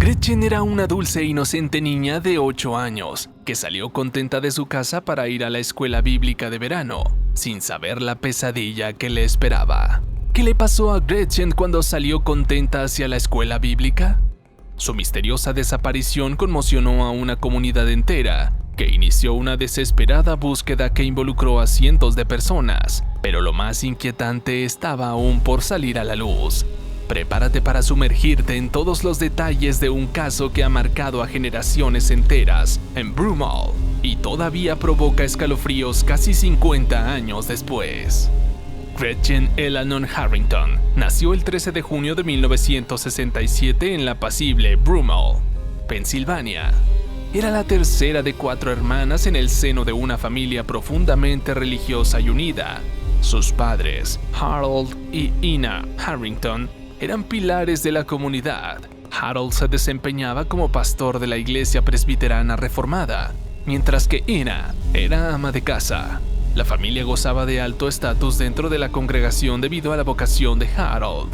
Gretchen era una dulce e inocente niña de 8 años, que salió contenta de su casa para ir a la escuela bíblica de verano, sin saber la pesadilla que le esperaba. ¿Qué le pasó a Gretchen cuando salió contenta hacia la escuela bíblica? Su misteriosa desaparición conmocionó a una comunidad entera, que inició una desesperada búsqueda que involucró a cientos de personas, pero lo más inquietante estaba aún por salir a la luz. Prepárate para sumergirte en todos los detalles de un caso que ha marcado a generaciones enteras en Broomall y todavía provoca escalofríos casi 50 años después. Gretchen Eleanor Harrington nació el 13 de junio de 1967 en la apacible Broomall, Pensilvania. Era la tercera de 4 hermanas en el seno de una familia profundamente religiosa y unida. Sus padres, Harold y Ina Harrington, eran pilares de la comunidad. Harold se desempeñaba como pastor de la iglesia presbiterana reformada, mientras que Ina era ama de casa. La familia gozaba de alto estatus dentro de la congregación debido a la vocación de Harold.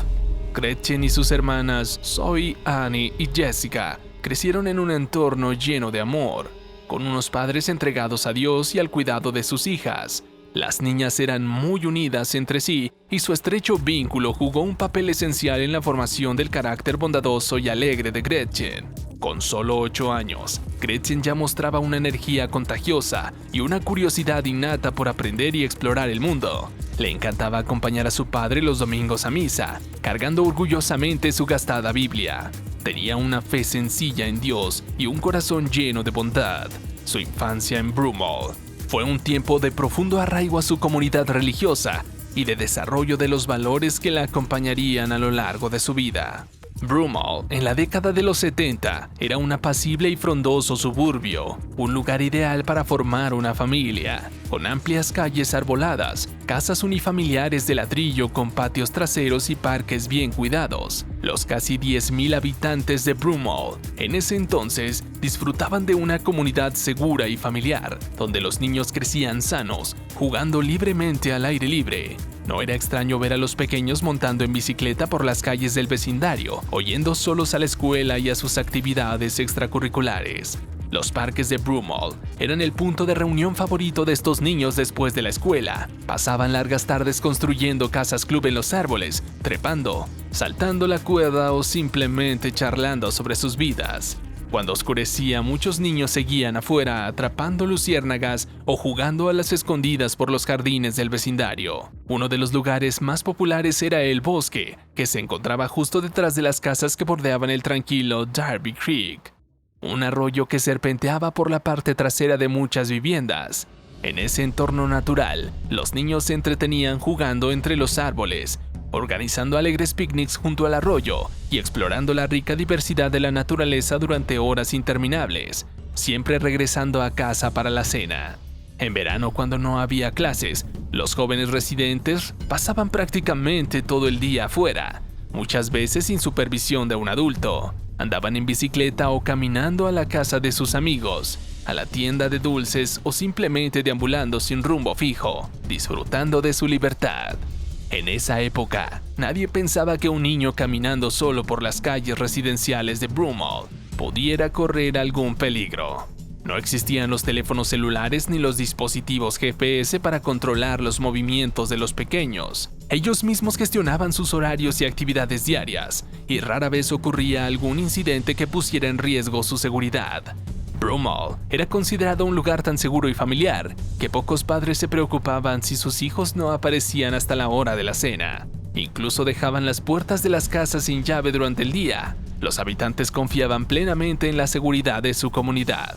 Gretchen y sus hermanas Zoe, Annie y Jessica crecieron en un entorno lleno de amor, con unos padres entregados a Dios y al cuidado de sus hijas. Las niñas eran muy unidas entre sí y su estrecho vínculo jugó un papel esencial en la formación del carácter bondadoso y alegre de Gretchen. Con solo 8 años, Gretchen ya mostraba una energía contagiosa y una curiosidad innata por aprender y explorar el mundo. Le encantaba acompañar a su padre los domingos a misa, cargando orgullosamente su gastada Biblia. Tenía una fe sencilla en Dios y un corazón lleno de bondad. Su infancia en Broomall fue un tiempo de profundo arraigo a su comunidad religiosa y de desarrollo de los valores que la acompañarían a lo largo de su vida. Broomall, en la década de los 70, era un apacible y frondoso suburbio, un lugar ideal para formar una familia, con amplias calles arboladas, casas unifamiliares de ladrillo con patios traseros y parques bien cuidados. Los casi 10,000 habitantes de Broomall, en ese entonces, disfrutaban de una comunidad segura y familiar, donde los niños crecían sanos, jugando libremente al aire libre. No era extraño ver a los pequeños montando en bicicleta por las calles del vecindario o yendo solos a la escuela y a sus actividades extracurriculares. Los parques de Broomall eran el punto de reunión favorito de estos niños después de la escuela. Pasaban largas tardes construyendo casas club en los árboles, trepando, saltando la cuerda o simplemente charlando sobre sus vidas. Cuando oscurecía, muchos niños seguían afuera atrapando luciérnagas o jugando a las escondidas por los jardines del vecindario. Uno de los lugares más populares era el bosque, que se encontraba justo detrás de las casas que bordeaban el tranquilo Darby Creek, un arroyo que serpenteaba por la parte trasera de muchas viviendas. En ese entorno natural, los niños se entretenían jugando entre los árboles, organizando alegres picnics junto al arroyo y explorando la rica diversidad de la naturaleza durante horas interminables, siempre regresando a casa para la cena. En verano, cuando no había clases, los jóvenes residentes pasaban prácticamente todo el día afuera, muchas veces sin supervisión de un adulto. Andaban en bicicleta o caminando a la casa de sus amigos, a la tienda de dulces o simplemente deambulando sin rumbo fijo, disfrutando de su libertad. En esa época, nadie pensaba que un niño caminando solo por las calles residenciales de Broomall pudiera correr algún peligro. No existían los teléfonos celulares ni los dispositivos GPS para controlar los movimientos de los pequeños. Ellos mismos gestionaban sus horarios y actividades diarias, y rara vez ocurría algún incidente que pusiera en riesgo su seguridad. Broomall era considerado un lugar tan seguro y familiar que pocos padres se preocupaban si sus hijos no aparecían hasta la hora de la cena. Incluso dejaban las puertas de las casas sin llave durante el día. Los habitantes confiaban plenamente en la seguridad de su comunidad.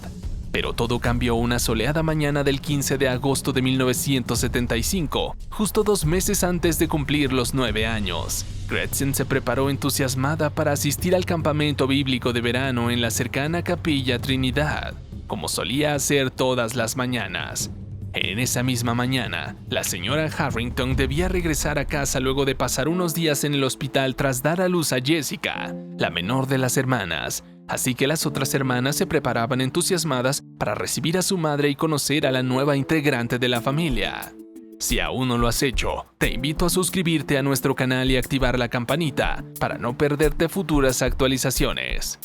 Pero todo cambió una soleada mañana del 15 de agosto de 1975, justo 2 meses antes de cumplir los 9 años. Gretchen se preparó entusiasmada para asistir al campamento bíblico de verano en la cercana Capilla Trinidad, como solía hacer todas las mañanas. En esa misma mañana, la señora Harrington debía regresar a casa luego de pasar unos días en el hospital tras dar a luz a Jessica, la menor de las hermanas. Así que las otras hermanas se preparaban entusiasmadas para recibir a su madre y conocer a la nueva integrante de la familia. Si aún no lo has hecho, te invito a suscribirte a nuestro canal y activar la campanita para no perderte futuras actualizaciones.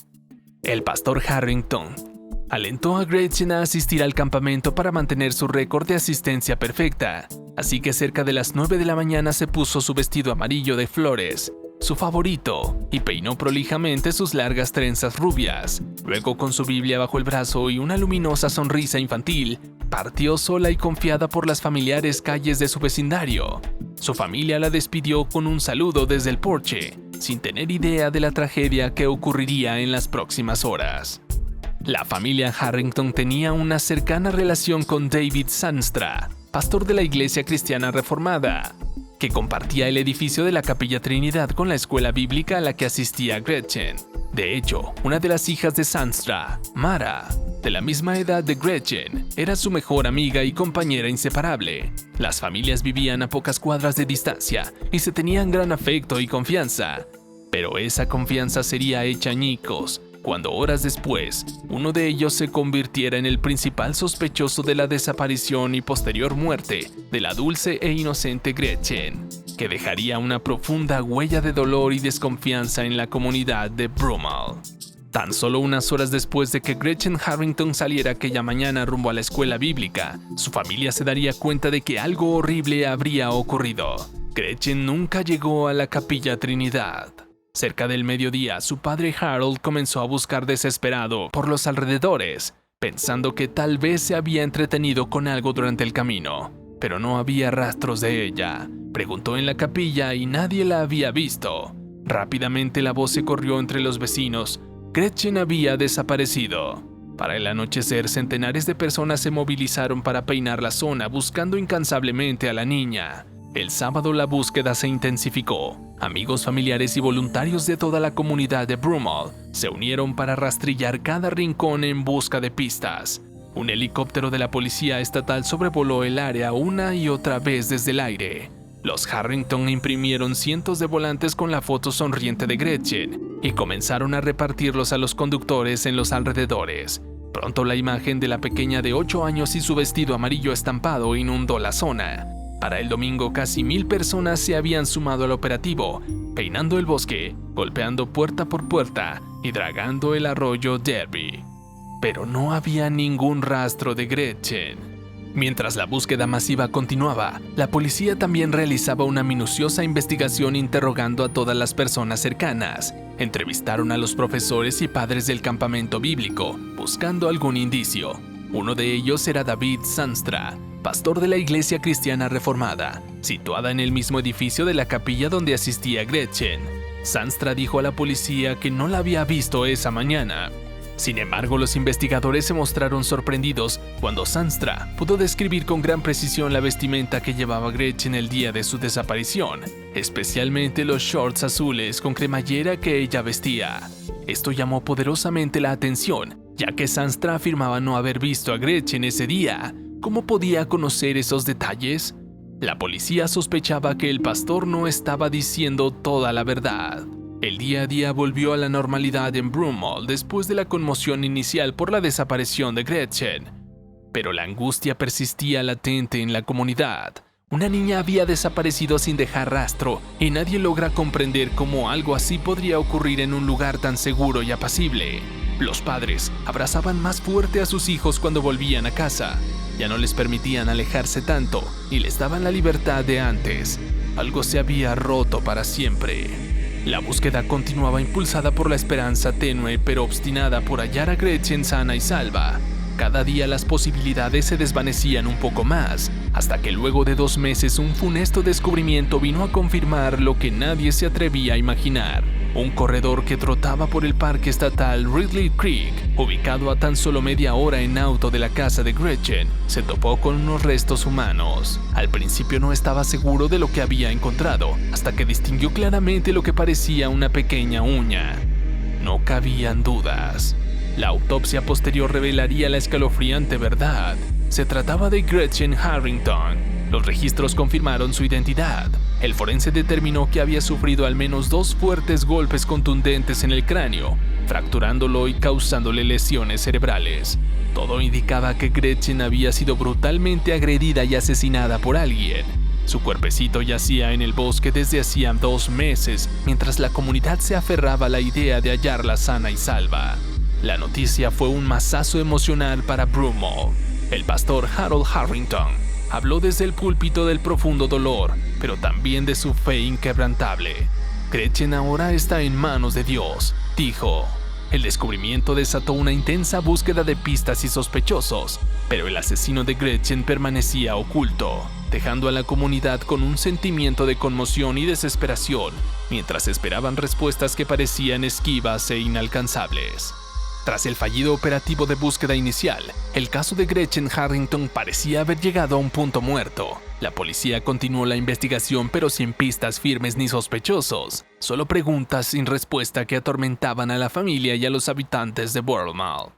El pastor Harrington alentó a Gretchen a asistir al campamento para mantener su récord de asistencia perfecta, así que cerca de las 9 de la mañana se puso su vestido amarillo de flores, su favorito, y peinó prolijamente sus largas trenzas rubias. Luego, con su Biblia bajo el brazo y una luminosa sonrisa infantil, partió sola y confiada por las familiares calles de su vecindario. Su familia la despidió con un saludo desde el porche, sin tener idea de la tragedia que ocurriría en las próximas horas. La familia Harrington tenía una cercana relación con David Sanstra, pastor de la Iglesia Cristiana Reformada, que compartía el edificio de la Capilla Trinidad con la escuela bíblica a la que asistía Gretchen. De hecho, una de las hijas de Sanstra, Mara, de la misma edad de Gretchen, era su mejor amiga y compañera inseparable. Las familias vivían a pocas cuadras de distancia y se tenían gran afecto y confianza. Pero esa confianza sería hecha añicos cuando horas después, uno de ellos se convirtiera en el principal sospechoso de la desaparición y posterior muerte de la dulce e inocente Gretchen, que dejaría una profunda huella de dolor y desconfianza en la comunidad de Brummel. Tan solo unas horas después de que Gretchen Harrington saliera aquella mañana rumbo a la escuela bíblica, su familia se daría cuenta de que algo horrible habría ocurrido. Gretchen nunca llegó a la Capilla Trinidad. Cerca del mediodía, su padre Harold comenzó a buscar desesperado por los alrededores, pensando que tal vez se había entretenido con algo durante el camino, pero no había rastros de ella. Preguntó en la capilla y nadie la había visto. Rápidamente la voz se corrió entre los vecinos: Gretchen había desaparecido. Para el anochecer, centenares de personas se movilizaron para peinar la zona buscando incansablemente a la niña. El sábado la búsqueda se intensificó. Amigos, familiares y voluntarios de toda la comunidad de Brummel se unieron para rastrillar cada rincón en busca de pistas. Un helicóptero de la policía estatal sobrevoló el área una y otra vez desde el aire. Los Harrington imprimieron cientos de volantes con la foto sonriente de Gretchen y comenzaron a repartirlos a los conductores en los alrededores. Pronto la imagen de la pequeña de 8 años y su vestido amarillo estampado inundó la zona. Para el domingo, casi 1000 personas se habían sumado al operativo, peinando el bosque, golpeando puerta por puerta y dragando el arroyo Derby. Pero no había ningún rastro de Gretchen. Mientras la búsqueda masiva continuaba, la policía también realizaba una minuciosa investigación interrogando a todas las personas cercanas. Entrevistaron a los profesores y padres del campamento bíblico, buscando algún indicio. Uno de ellos era David Sanstra, pastor de la Iglesia Cristiana Reformada, situada en el mismo edificio de la capilla donde asistía Gretchen. Sanstra dijo a la policía que no la había visto esa mañana. Sin embargo, los investigadores se mostraron sorprendidos cuando Sanstra pudo describir con gran precisión la vestimenta que llevaba Gretchen el día de su desaparición, especialmente los shorts azules con cremallera que ella vestía. Esto llamó poderosamente la atención, ya que Sanstra afirmaba no haber visto a Gretchen ese día. ¿Cómo podía conocer esos detalles? La policía sospechaba que el pastor no estaba diciendo toda la verdad. El día a día volvió a la normalidad en Brummel después de la conmoción inicial por la desaparición de Gretchen. Pero la angustia persistía latente en la comunidad. Una niña había desaparecido sin dejar rastro y nadie logra comprender cómo algo así podría ocurrir en un lugar tan seguro y apacible. Los padres abrazaban más fuerte a sus hijos cuando volvían a casa. Ya no les permitían alejarse tanto y les daban la libertad de antes. Algo se había roto para siempre. La búsqueda continuaba impulsada por la esperanza tenue pero obstinada por hallar a Gretchen sana y salva. Cada día las posibilidades se desvanecían un poco más, hasta que luego de 2 meses un funesto descubrimiento vino a confirmar lo que nadie se atrevía a imaginar. Un corredor que trotaba por el parque estatal Ridley Creek, ubicado a tan solo media hora en auto de la casa de Gretchen, se topó con unos restos humanos. Al principio no estaba seguro de lo que había encontrado, hasta que distinguió claramente lo que parecía una pequeña uña. No cabían dudas. La autopsia posterior revelaría la escalofriante verdad. Se trataba de Gretchen Harrington. Los registros confirmaron su identidad. El forense determinó que había sufrido al menos 2 fuertes golpes contundentes en el cráneo, fracturándolo y causándole lesiones cerebrales. Todo indicaba que Gretchen había sido brutalmente agredida y asesinada por alguien. Su cuerpecito yacía en el bosque desde hacía 2 meses, mientras la comunidad se aferraba a la idea de hallarla sana y salva. La noticia fue un mazazo emocional para Broomall. El pastor Harold Harrington habló desde el púlpito del profundo dolor, pero también de su fe inquebrantable. Gretchen ahora está en manos de Dios, dijo. El descubrimiento desató una intensa búsqueda de pistas y sospechosos, pero el asesino de Gretchen permanecía oculto, dejando a la comunidad con un sentimiento de conmoción y desesperación, mientras esperaban respuestas que parecían esquivas e inalcanzables. Tras el fallido operativo de búsqueda inicial, el caso de Gretchen Harrington parecía haber llegado a un punto muerto. La policía continuó la investigación, pero sin pistas firmes ni sospechosos, solo preguntas sin respuesta que atormentaban a la familia y a los habitantes de Bournemouth.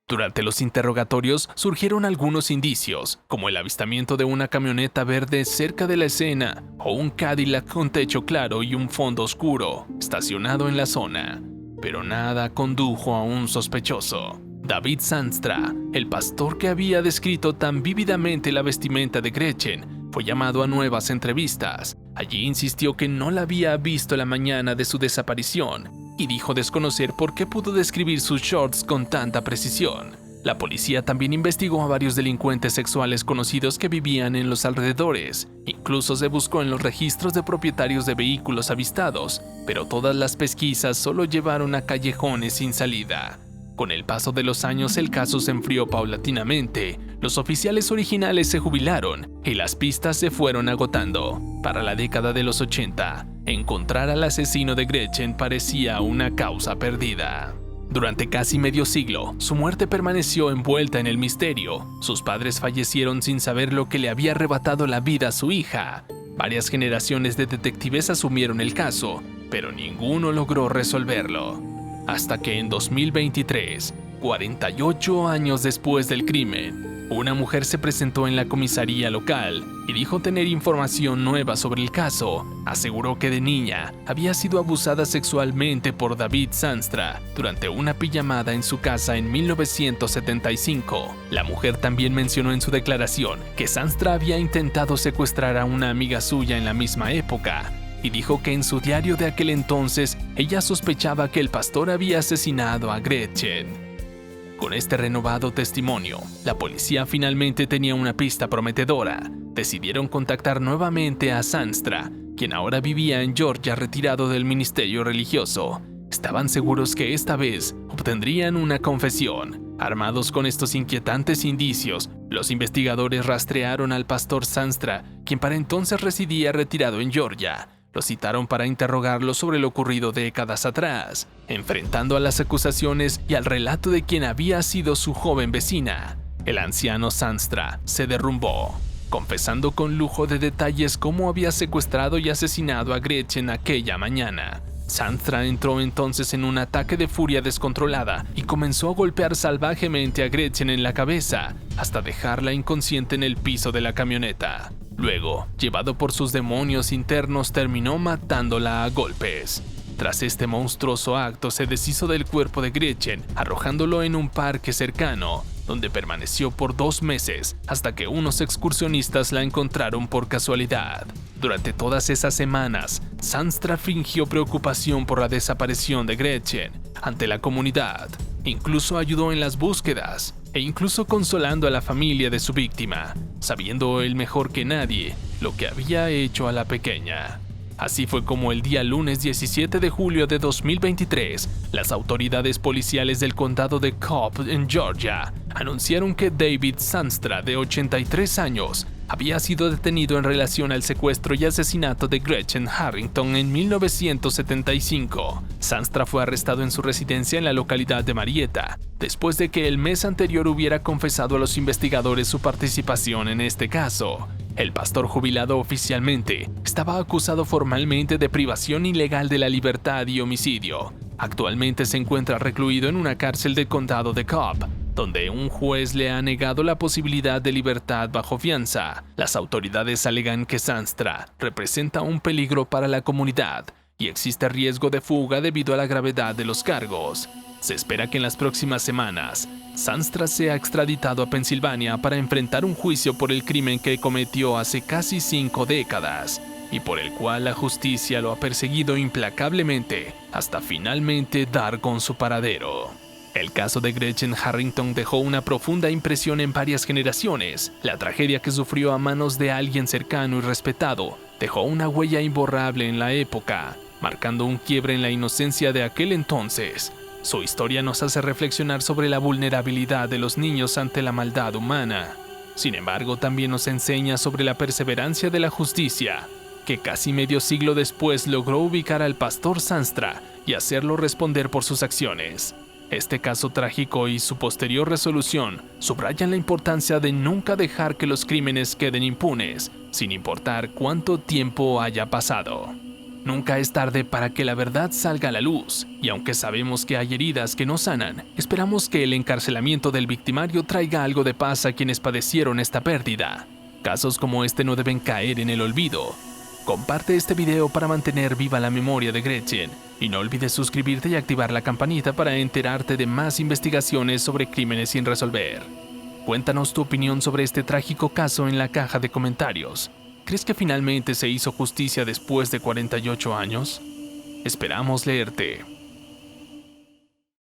Durante los interrogatorios surgieron algunos indicios, como el avistamiento de una camioneta verde cerca de la escena o un Cadillac con techo claro y un fondo oscuro, estacionado en la zona. Pero nada condujo a un sospechoso. David Zandstra, el pastor que había descrito tan vívidamente la vestimenta de Gretchen, fue llamado a nuevas entrevistas. Allí insistió que no la había visto la mañana de su desaparición y dijo desconocer por qué pudo describir sus shorts con tanta precisión. La policía también investigó a varios delincuentes sexuales conocidos que vivían en los alrededores. Incluso se buscó en los registros de propietarios de vehículos avistados, pero todas las pesquisas solo llevaron a callejones sin salida. Con el paso de los años el caso se enfrió paulatinamente, los oficiales originales se jubilaron y las pistas se fueron agotando. Para la década de los 80, encontrar al asesino de Gretchen parecía una causa perdida. Durante casi medio siglo, su muerte permaneció envuelta en el misterio. Sus padres fallecieron sin saber lo que le había arrebatado la vida a su hija. Varias generaciones de detectives asumieron el caso, pero ninguno logró resolverlo. Hasta que en 2023, 48 años después del crimen, una mujer se presentó en la comisaría local y dijo tener información nueva sobre el caso. Aseguró que de niña había sido abusada sexualmente por David Zandstra durante una pijamada en su casa en 1975. La mujer también mencionó en su declaración que Zandstra había intentado secuestrar a una amiga suya en la misma época y dijo que en su diario de aquel entonces ella sospechaba que el pastor había asesinado a Gretchen. Con este renovado testimonio, la policía finalmente tenía una pista prometedora. Decidieron contactar nuevamente a Zandstra, quien ahora vivía en Georgia retirado del ministerio religioso. Estaban seguros que esta vez obtendrían una confesión. Armados con estos inquietantes indicios, los investigadores rastrearon al pastor Zandstra, quien para entonces residía retirado en Georgia. Lo citaron para interrogarlo sobre lo ocurrido décadas atrás, enfrentando a las acusaciones y al relato de quien había sido su joven vecina. El anciano Zandstra se derrumbó, confesando con lujo de detalles cómo había secuestrado y asesinado a Gretchen aquella mañana. Zandstra entró entonces en un ataque de furia descontrolada y comenzó a golpear salvajemente a Gretchen en la cabeza, hasta dejarla inconsciente en el piso de la camioneta. Luego, llevado por sus demonios internos, terminó matándola a golpes. Tras este monstruoso acto, se deshizo del cuerpo de Gretchen, arrojándolo en un parque cercano, donde permaneció por 2 meses, hasta que unos excursionistas la encontraron por casualidad. Durante todas esas semanas, Zandstra fingió preocupación por la desaparición de Gretchen ante la comunidad. Incluso ayudó en las búsquedas, e incluso consolando a la familia de su víctima, sabiendo él mejor que nadie lo que había hecho a la pequeña. Así fue como el día lunes 17 de julio de 2023, las autoridades policiales del condado de Cobb, en Georgia, anunciaron que David Zandstra, de 83 años, había sido detenido en relación al secuestro y asesinato de Gretchen Harrington en 1975. Zandstra fue arrestado en su residencia en la localidad de Marietta, después de que el mes anterior hubiera confesado a los investigadores su participación en este caso. El pastor jubilado oficialmente estaba acusado formalmente de privación ilegal de la libertad y homicidio. Actualmente se encuentra recluido en una cárcel del condado de Cobb, donde un juez le ha negado la posibilidad de libertad bajo fianza. Las autoridades alegan que Zandstra representa un peligro para la comunidad y existe riesgo de fuga debido a la gravedad de los cargos. Se espera que en las próximas semanas, Zandstra sea extraditado a Pensilvania para enfrentar un juicio por el crimen que cometió hace casi 5 décadas y por el cual la justicia lo ha perseguido implacablemente hasta finalmente dar con su paradero. El caso de Gretchen Harrington dejó una profunda impresión en varias generaciones. La tragedia que sufrió a manos de alguien cercano y respetado dejó una huella imborrable en la época, marcando un quiebre en la inocencia de aquel entonces. Su historia nos hace reflexionar sobre la vulnerabilidad de los niños ante la maldad humana. Sin embargo, también nos enseña sobre la perseverancia de la justicia, que casi medio siglo después logró ubicar al pastor Sanstra y hacerlo responder por sus acciones. Este caso trágico y su posterior resolución subrayan la importancia de nunca dejar que los crímenes queden impunes, sin importar cuánto tiempo haya pasado. Nunca es tarde para que la verdad salga a la luz, y aunque sabemos que hay heridas que no sanan, esperamos que el encarcelamiento del victimario traiga algo de paz a quienes padecieron esta pérdida. Casos como este no deben caer en el olvido. Comparte este video para mantener viva la memoria de Gretchen, y no olvides suscribirte y activar la campanita para enterarte de más investigaciones sobre crímenes sin resolver. Cuéntanos tu opinión sobre este trágico caso en la caja de comentarios. ¿Crees que finalmente se hizo justicia después de 48 años? Esperamos leerte.